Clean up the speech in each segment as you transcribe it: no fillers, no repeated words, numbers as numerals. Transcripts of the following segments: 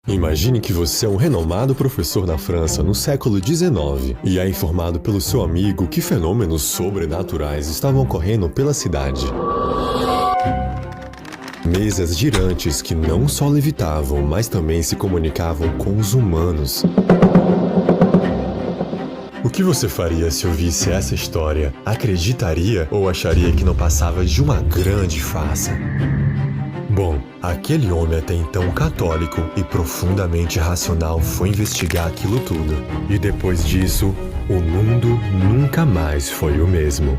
Imagine que você é um renomado professor na França no século XIX e é informado pelo seu amigo que fenômenos sobrenaturais estavam ocorrendo pela cidade. Mesas girantes que não só levitavam, mas também se comunicavam com os humanos. O que você faria se ouvisse essa história? Acreditaria ou acharia que não passava de uma grande farsa? Bom, aquele homem até então católico e profundamente racional foi investigar aquilo tudo. E depois disso, o mundo nunca mais foi o mesmo.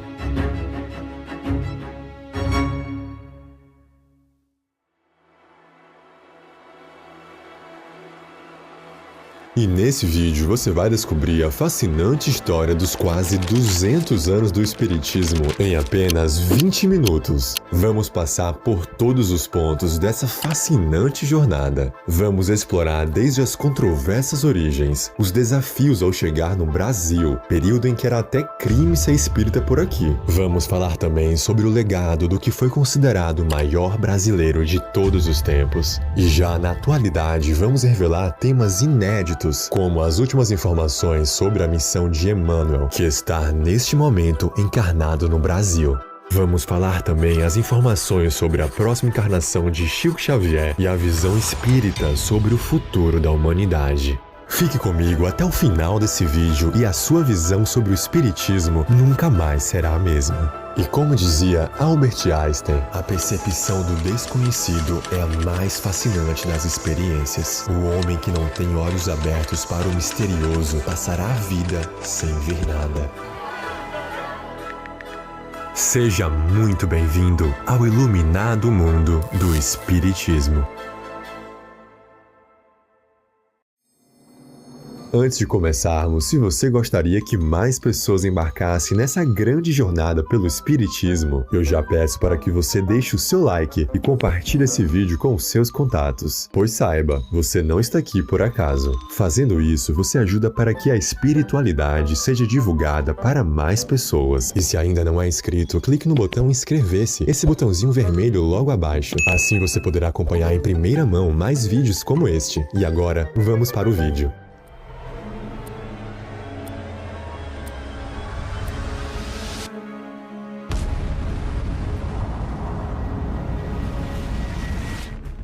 E nesse vídeo você vai descobrir a fascinante história dos quase 200 anos do Espiritismo em apenas 20 minutos. Vamos passar por todos os pontos dessa fascinante jornada. Vamos explorar desde as controversas origens, os desafios ao chegar no Brasil, período em que era até crime ser espírita por aqui. Vamos falar também sobre o legado do que foi considerado o maior brasileiro de todos os tempos. E já na atualidade vamos revelar temas inéditos, como as últimas informações sobre a missão de Emmanuel, que está neste momento encarnado no Brasil. Vamos falar também as informações sobre a próxima encarnação de Chico Xavier e a visão espírita sobre o futuro da humanidade. Fique comigo até o final desse vídeo e a sua visão sobre o Espiritismo nunca mais será a mesma. E como dizia Albert Einstein, a percepção do desconhecido é a mais fascinante das experiências. O homem que não tem olhos abertos para o misterioso passará a vida sem ver nada. Seja muito bem-vindo ao iluminado mundo do Espiritismo. Antes de começarmos, se você gostaria que mais pessoas embarcassem nessa grande jornada pelo Espiritismo, eu já peço para que você deixe o seu like e compartilhe esse vídeo com os seus contatos. Pois saiba, você não está aqui por acaso. Fazendo isso, você ajuda para que a espiritualidade seja divulgada para mais pessoas. E se ainda não é inscrito, clique no botão inscrever-se, esse botãozinho vermelho logo abaixo. Assim você poderá acompanhar em primeira mão mais vídeos como este. E agora, vamos para o vídeo.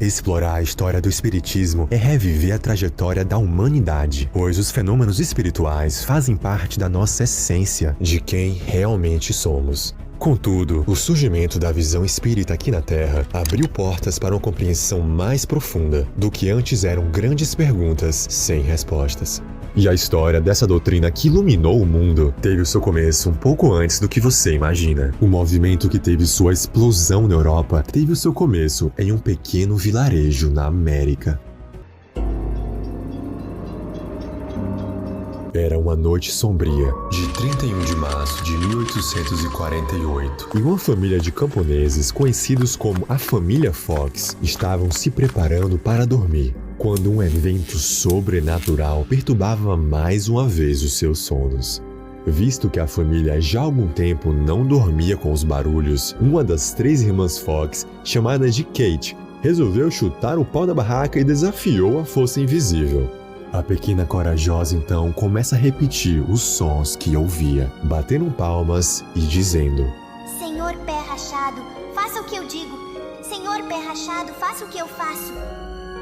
Explorar a história do Espiritismo é reviver a trajetória da humanidade, pois os fenômenos espirituais fazem parte da nossa essência, de quem realmente somos. Contudo, o surgimento da visão espírita aqui na Terra abriu portas para uma compreensão mais profunda do que antes eram grandes perguntas sem respostas. E a história dessa doutrina que iluminou o mundo teve o seu começo um pouco antes do que você imagina. O movimento que teve sua explosão na Europa teve o seu começo em um pequeno vilarejo na América. Era uma noite sombria, de 31 de março de 1848, e uma família de camponeses, conhecidos como a família Fox, estavam se preparando para dormir, quando um evento sobrenatural perturbava mais uma vez os seus sonos. Visto que a família já há algum tempo não dormia com os barulhos, uma das 3 irmãs Fox, chamada de Kate, resolveu chutar o pau da barraca e desafiou a força invisível. A pequena corajosa então começa a repetir os sons que ouvia, batendo palmas e dizendo: Senhor Pé Rachado, faça o que eu digo. Senhor Pé Rachado, faça o que eu faço.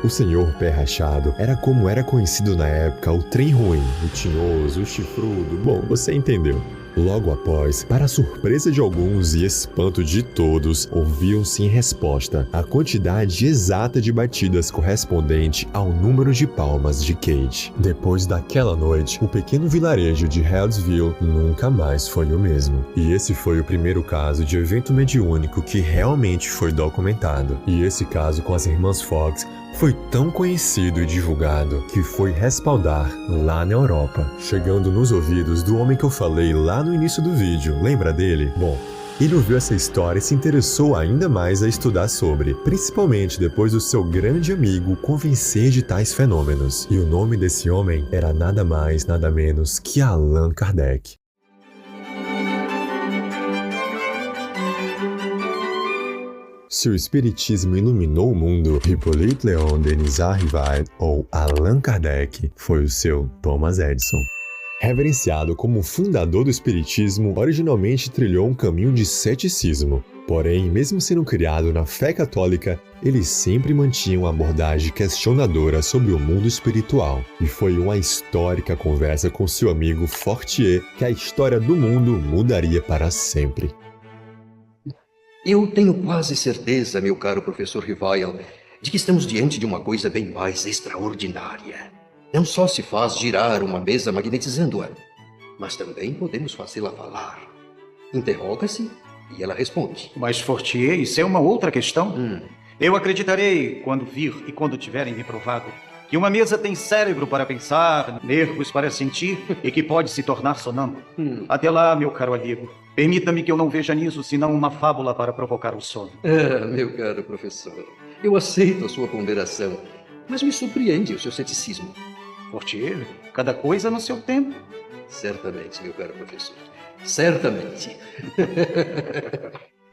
O Senhor Pé Rachado era como era conhecido na época o trem ruim, o tinhoso, o chifrudo, bom, você entendeu. Logo após, para a surpresa de alguns e espanto de todos, ouviam-se em resposta a quantidade exata de batidas correspondente ao número de palmas de Kate. Depois daquela noite, o pequeno vilarejo de Healdsville nunca mais foi o mesmo. E esse foi o primeiro caso de evento mediúnico que realmente foi documentado. E esse caso com as irmãs Fox foi tão conhecido e divulgado que foi respaldar lá na Europa, chegando nos ouvidos do homem que eu falei lá no início do vídeo. Lembra dele? Bom, ele ouviu essa história e se interessou ainda mais a estudar sobre, principalmente depois do seu grande amigo convencer de tais fenômenos. E o nome desse homem era nada mais, nada menos que Allan Kardec. Se o espiritismo iluminou o mundo, Hippolyte Léon Denis Arrivide, ou Allan Kardec, foi o seu Thomas Edison. Reverenciado como fundador do espiritismo, originalmente trilhou um caminho de ceticismo. Porém, mesmo sendo criado na fé católica, ele sempre mantinha uma abordagem questionadora sobre o mundo espiritual. E foi uma histórica conversa com seu amigo Fortier que a história do mundo mudaria para sempre. Eu tenho quase certeza, meu caro professor Rivail, de que estamos diante de uma coisa bem mais extraordinária. Não só se faz girar uma mesa magnetizando-a, mas também podemos fazê-la falar. Interroga-se e ela responde. Mas, Fortier, isso é uma outra questão. Eu acreditarei, quando vir e quando tiverem me provado, que uma mesa tem cérebro para pensar, nervos para sentir e que pode se tornar sonâmbulo. Até lá, meu caro amigo, permita-me que eu não veja nisso senão uma fábula para provocar o sono. Meu caro professor, eu aceito a sua ponderação, mas me surpreende o seu ceticismo. Fortier, cada coisa no seu tempo. Certamente, meu caro professor. Certamente.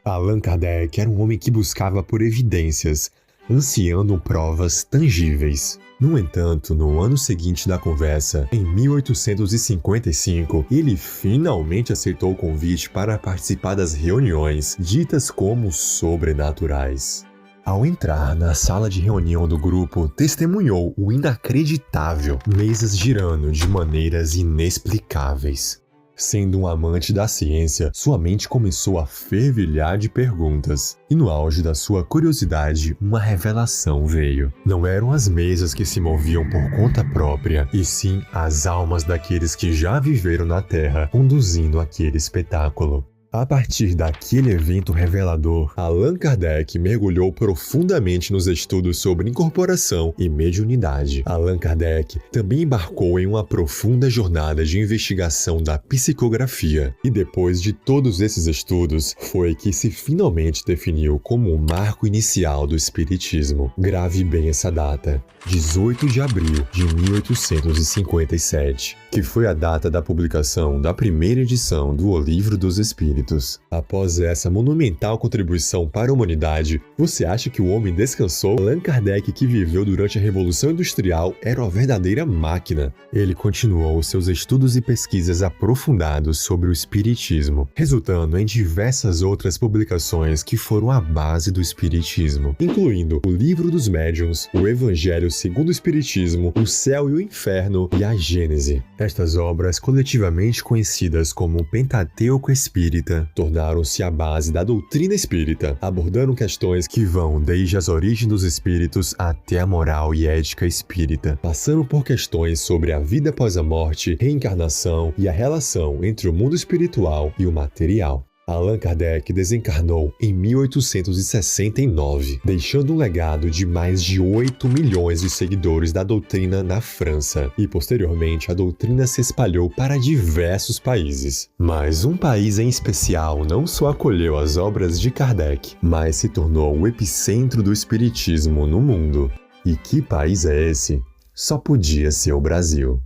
Allan Kardec era um homem que buscava por evidências, ansiando provas tangíveis. No entanto, no ano seguinte da conversa, em 1855, ele finalmente aceitou o convite para participar das reuniões, ditas como sobrenaturais. Ao entrar na sala de reunião do grupo, testemunhou o inacreditável, mesas girando de maneiras inexplicáveis. Sendo um amante da ciência, sua mente começou a fervilhar de perguntas. E no auge da sua curiosidade, uma revelação veio. Não eram as mesas que se moviam por conta própria, e sim as almas daqueles que já viveram na Terra, conduzindo aquele espetáculo. A partir daquele evento revelador, Allan Kardec mergulhou profundamente nos estudos sobre incorporação e mediunidade. Allan Kardec também embarcou em uma profunda jornada de investigação da psicografia. E depois de todos esses estudos, foi que se finalmente definiu como o marco inicial do espiritismo. Grave bem essa data, 18 de abril de 1857, que foi a data da publicação da primeira edição do O Livro dos Espíritos. Após essa monumental contribuição para a humanidade, você acha que o homem descansou? Allan Kardec, que viveu durante a Revolução Industrial, era uma verdadeira máquina. Ele continuou seus estudos e pesquisas aprofundados sobre o espiritismo, resultando em diversas outras publicações que foram a base do espiritismo, incluindo o Livro dos Médiuns, o Evangelho segundo o Espiritismo, o Céu e o Inferno e a Gênese. Estas obras, coletivamente conhecidas como Pentateuco Espírita, tornaram-se a base da doutrina espírita, abordando questões que vão desde as origens dos espíritos até a moral e ética espírita, passando por questões sobre a vida após a morte, reencarnação e a relação entre o mundo espiritual e o material. Allan Kardec desencarnou em 1869, deixando um legado de mais de 8 milhões de seguidores da doutrina na França, e posteriormente a doutrina se espalhou para diversos países. Mas um país em especial não só acolheu as obras de Kardec, mas se tornou o epicentro do espiritismo no mundo. E que país é esse? Só podia ser o Brasil.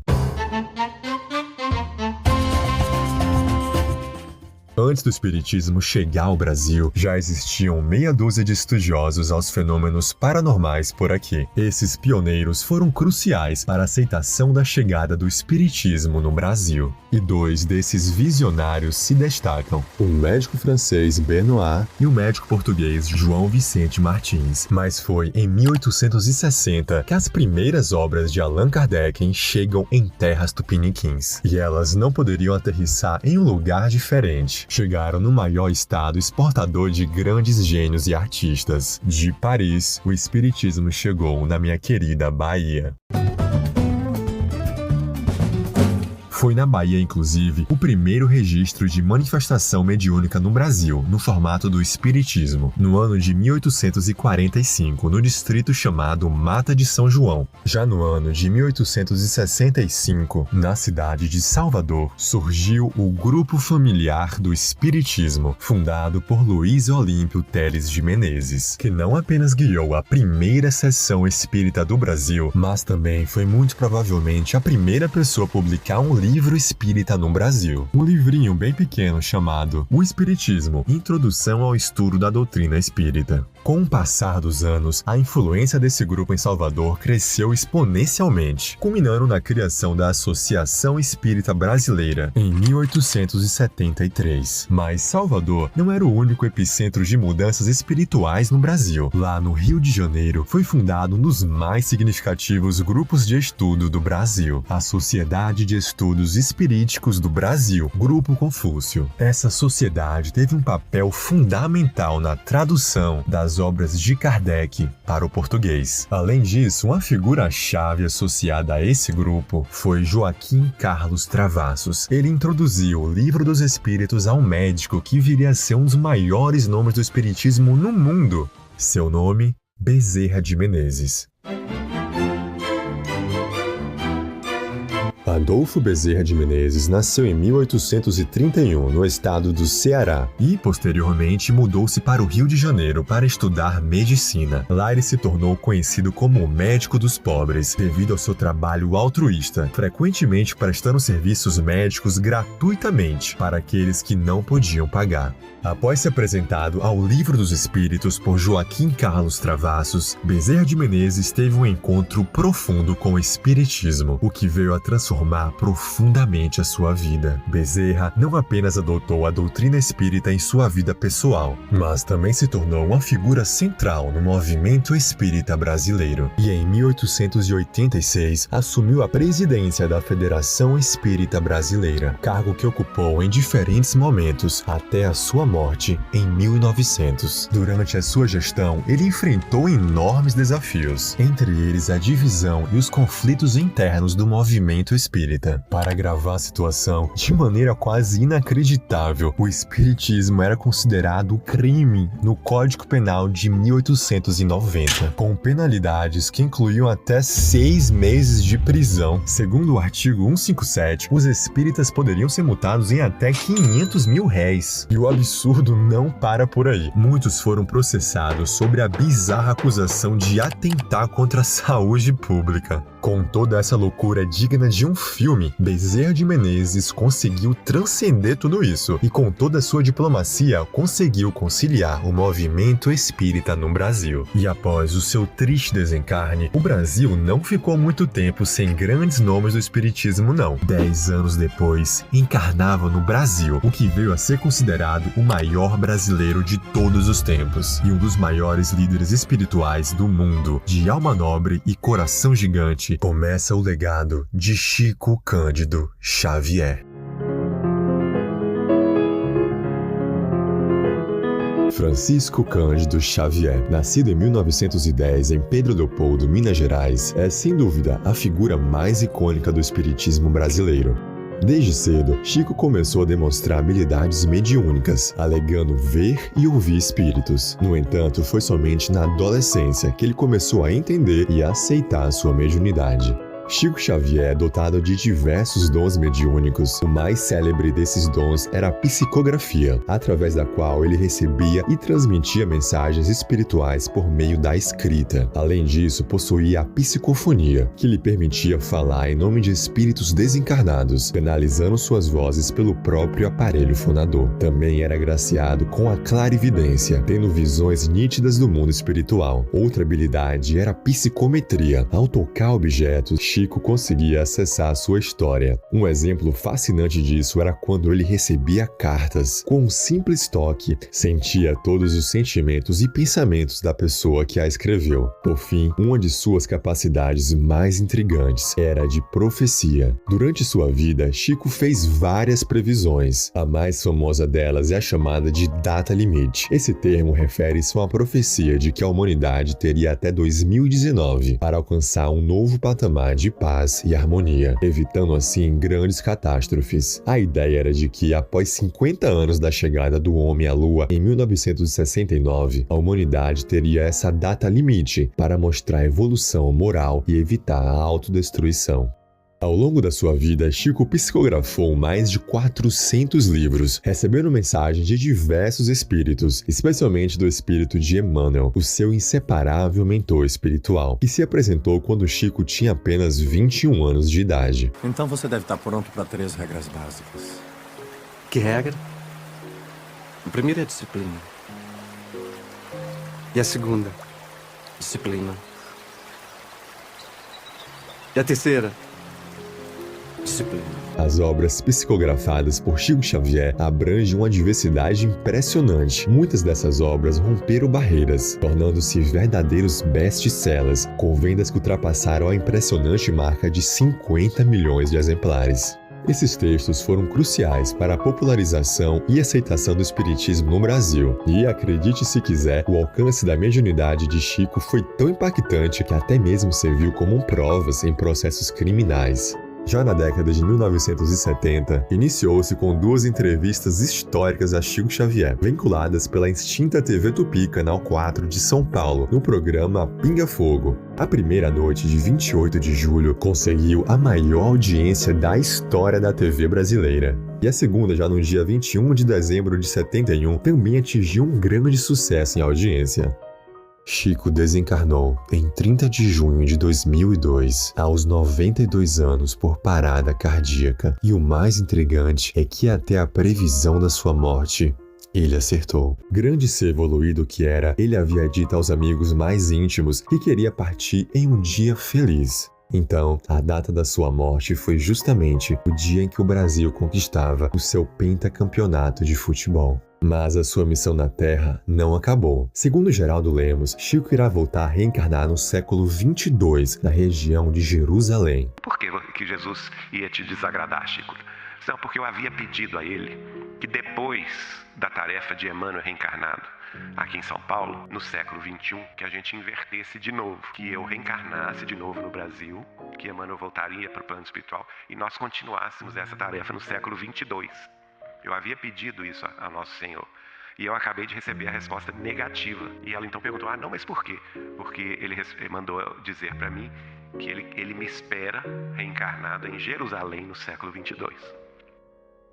Antes do espiritismo chegar ao Brasil, já existiam meia dúzia de estudiosos aos fenômenos paranormais por aqui. Esses pioneiros foram cruciais para a aceitação da chegada do espiritismo no Brasil. E dois desses visionários se destacam: o médico francês Benoit e o médico português João Vicente Martins. Mas foi em 1860 que as primeiras obras de Allan Kardec chegam em terras tupiniquins. E elas não poderiam aterrissar em um lugar diferente. Chegaram no maior estado exportador de grandes gênios e artistas. De Paris, o espiritismo chegou na minha querida Bahia. Foi na Bahia, inclusive, o primeiro registro de manifestação mediúnica no Brasil, no formato do espiritismo, no ano de 1845, no distrito chamado Mata de São João. Já no ano de 1865, na cidade de Salvador, surgiu o Grupo Familiar do Espiritismo, fundado por Luiz Olímpio Teles de Menezes, que não apenas guiou a primeira sessão espírita do Brasil, mas também foi muito provavelmente a primeira pessoa a publicar um livro espírita no Brasil. Um livrinho bem pequeno chamado O Espiritismo, Introdução ao Estudo da Doutrina Espírita. Com o passar dos anos, a influência desse grupo em Salvador cresceu exponencialmente, culminando na criação da Associação Espírita Brasileira, em 1873. Mas Salvador não era o único epicentro de mudanças espirituais no Brasil. Lá no Rio de Janeiro, foi fundado um dos mais significativos grupos de estudo do Brasil, a Sociedade de Estudos Espiríticos do Brasil, Grupo Confúcio. Essa sociedade teve um papel fundamental na tradução das obras de Kardec para o português. Além disso, uma figura-chave associada a esse grupo foi Joaquim Carlos Travassos. Ele introduziu o Livro dos Espíritos a um médico que viria a ser um dos maiores nomes do espiritismo no mundo. Seu nome, Bezerra de Menezes. Adolfo Bezerra de Menezes nasceu em 1831, no estado do Ceará, e posteriormente mudou-se para o Rio de Janeiro para estudar medicina. Lá ele se tornou conhecido como o médico dos pobres, devido ao seu trabalho altruísta, frequentemente prestando serviços médicos gratuitamente para aqueles que não podiam pagar. Após ser apresentado ao Livro dos Espíritos por Joaquim Carlos Travassos, Bezerra de Menezes teve um encontro profundo com o espiritismo, o que veio a transformar profundamente a sua vida. Bezerra não apenas adotou a doutrina espírita em sua vida pessoal, mas também se tornou uma figura central no movimento espírita brasileiro. E em 1886 assumiu a presidência da Federação Espírita Brasileira, cargo que ocupou em diferentes momentos até a sua morte em 1900. Durante a sua gestão, ele enfrentou enormes desafios, entre eles a divisão e os conflitos internos do movimento espírita. Para agravar a situação, de maneira quase inacreditável, o espiritismo era considerado crime no Código Penal de 1890, com penalidades que incluíam até 6 meses de prisão. Segundo o artigo 157, os espíritas poderiam ser multados em até R$500 mil. E o absurdo não para por aí. Muitos foram processados sobre a bizarra acusação de atentar contra a saúde pública. Com toda essa loucura digna de um filme, Bezerra de Menezes conseguiu transcender tudo isso e, com toda a sua diplomacia, conseguiu conciliar o movimento espírita no Brasil. E após o seu triste desencarne, o Brasil não ficou muito tempo sem grandes nomes do espiritismo, não. 10 anos depois, encarnava no Brasil, o que veio a ser considerado o maior brasileiro de todos os tempos e um dos maiores líderes espirituais do mundo. De alma nobre e coração gigante, começa o legado de Chico Cândido Xavier. Francisco Cândido Xavier, nascido em 1910 em Pedro Leopoldo, Minas Gerais, é sem dúvida a figura mais icônica do espiritismo brasileiro. Desde cedo, Chico começou a demonstrar habilidades mediúnicas, alegando ver e ouvir espíritos. No entanto, foi somente na adolescência que ele começou a entender e a aceitar a sua mediunidade. Chico Xavier é dotado de diversos dons mediúnicos. O mais célebre desses dons era a psicografia, através da qual ele recebia e transmitia mensagens espirituais por meio da escrita. Além disso, possuía a psicofonia, que lhe permitia falar em nome de espíritos desencarnados, canalizando suas vozes pelo próprio aparelho fonador. Também era agraciado com a clarividência, tendo visões nítidas do mundo espiritual. Outra habilidade era a psicometria. Ao tocar objetos, Chico conseguia acessar a sua história. Um exemplo fascinante disso era quando ele recebia cartas. Com um simples toque, sentia todos os sentimentos e pensamentos da pessoa que a escreveu. Por fim, uma de suas capacidades mais intrigantes era a de profecia. Durante sua vida, Chico fez várias previsões. A mais famosa delas é a chamada de data limite. Esse termo refere-se a uma profecia de que a humanidade teria até 2019 para alcançar um novo patamar de paz e harmonia, evitando assim grandes catástrofes. A ideia era de que, após 50 anos da chegada do homem à Lua, em 1969, a humanidade teria essa data limite para mostrar a evolução moral e evitar a autodestruição. Ao longo da sua vida, Chico psicografou mais de 400 livros, recebendo mensagens de diversos espíritos, especialmente do espírito de Emmanuel, o seu inseparável mentor espiritual, que se apresentou quando Chico tinha apenas 21 anos de idade. Então você deve estar pronto para 3 regras básicas. Que regra? A primeira é a disciplina. E a segunda? Disciplina. E a terceira? Disciplina. As obras psicografadas por Chico Xavier abrangem uma diversidade impressionante. Muitas dessas obras romperam barreiras, tornando-se verdadeiros best-sellers, com vendas que ultrapassaram a impressionante marca de 50 milhões de exemplares. Esses textos foram cruciais para a popularização e aceitação do espiritismo no Brasil. E, acredite se quiser, o alcance da mediunidade de Chico foi tão impactante que até mesmo serviu como provas em processos criminais. Já na década de 1970, iniciou-se com 2 entrevistas históricas a Chico Xavier, vinculadas pela extinta TV Tupi, Canal 4 de São Paulo, no programa Pinga Fogo. A primeira noite de 28 de julho conseguiu a maior audiência da história da TV brasileira. E a segunda, já no dia 21 de dezembro de 71, também atingiu um grande sucesso em audiência. Chico desencarnou em 30 de junho de 2002, aos 92 anos por parada cardíaca. E o mais intrigante é que até a previsão da sua morte, ele acertou. Grande ser evoluído que era, ele havia dito aos amigos mais íntimos que queria partir em um dia feliz. Então, a data da sua morte foi justamente o dia em que o Brasil conquistava o seu pentacampeonato de futebol. Mas a sua missão na Terra não acabou. Segundo Geraldo Lemos, Chico irá voltar a reencarnar no século 22, na região de Jerusalém. Por que Jesus ia te desagradar, Chico? Não, porque eu havia pedido a ele que depois da tarefa de Emmanuel reencarnado aqui em São Paulo, no século 21, que a gente invertesse de novo, que eu reencarnasse de novo no Brasil, que Emmanuel voltaria para o plano espiritual e nós continuássemos essa tarefa no século 22. Eu havia pedido isso a Nosso Senhor. E eu acabei de receber a resposta negativa. E ela então perguntou, não, mas por quê? Porque ele mandou dizer para mim que ele me espera reencarnado em Jerusalém no século 22.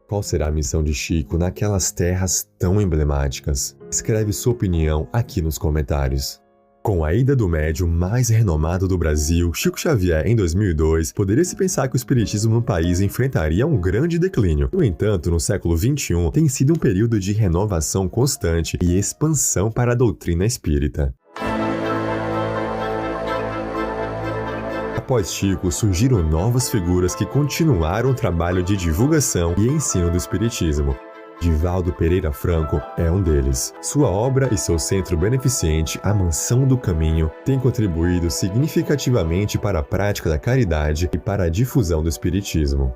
Qual será a missão de Chico naquelas terras tão emblemáticas? Escreve sua opinião aqui nos comentários. Com a ida do médium mais renomado do Brasil, Chico Xavier, em 2002, poderia-se pensar que o espiritismo no país enfrentaria um grande declínio. No entanto, no século XXI, tem sido um período de renovação constante e expansão para a doutrina espírita. Após Chico, surgiram novas figuras que continuaram o trabalho de divulgação e ensino do espiritismo. Divaldo Pereira Franco é um deles. Sua obra e seu centro beneficente, A Mansão do Caminho, têm contribuído significativamente para a prática da caridade e para a difusão do espiritismo.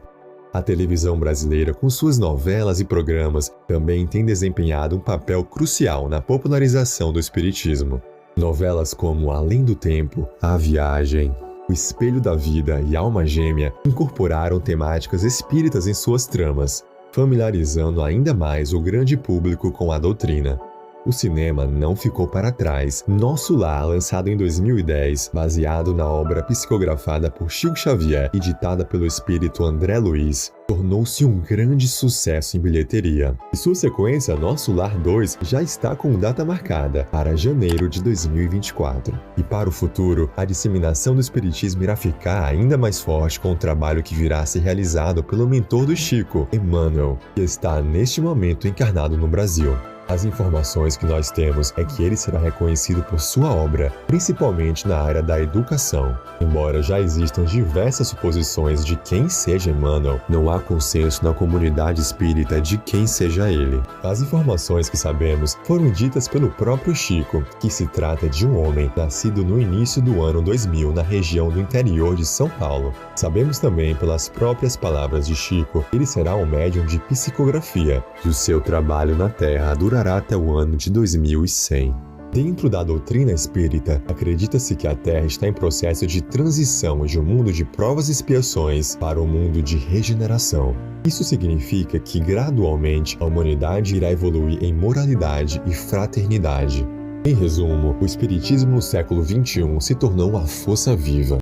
A televisão brasileira, com suas novelas e programas, também tem desempenhado um papel crucial na popularização do espiritismo. Novelas como Além do Tempo, A Viagem, O Espelho da Vida e Alma Gêmea incorporaram temáticas espíritas em suas tramas, familiarizando ainda mais o grande público com a doutrina. O cinema não ficou para trás. Nosso Lar, lançado em 2010, baseado na obra psicografada por Chico Xavier e ditada pelo espírito André Luiz, tornou-se um grande sucesso em bilheteria. E sua sequência, Nosso Lar 2, já está com data marcada para janeiro de 2024. E para o futuro, a disseminação do espiritismo irá ficar ainda mais forte com o trabalho que virá a ser realizado pelo mentor do Chico, Emmanuel, que está neste momento encarnado no Brasil. As informações que nós temos é que ele será reconhecido por sua obra, principalmente na área da educação. Embora já existam diversas suposições de quem seja Emmanuel, não há consenso na comunidade espírita de quem seja ele. As informações que sabemos foram ditas pelo próprio Chico, que se trata de um homem nascido no início do ano 2000 na região do interior de São Paulo. Sabemos também pelas próprias palavras de Chico que ele será um médium de psicografia, e o seu trabalho na Terra durará até o ano de 2100. Dentro da doutrina espírita, acredita-se que a Terra está em processo de transição de um mundo de provas e expiações para um mundo de regeneração. Isso significa que, gradualmente, a humanidade irá evoluir em moralidade e fraternidade. Em resumo, o espiritismo no século XXI se tornou uma força viva.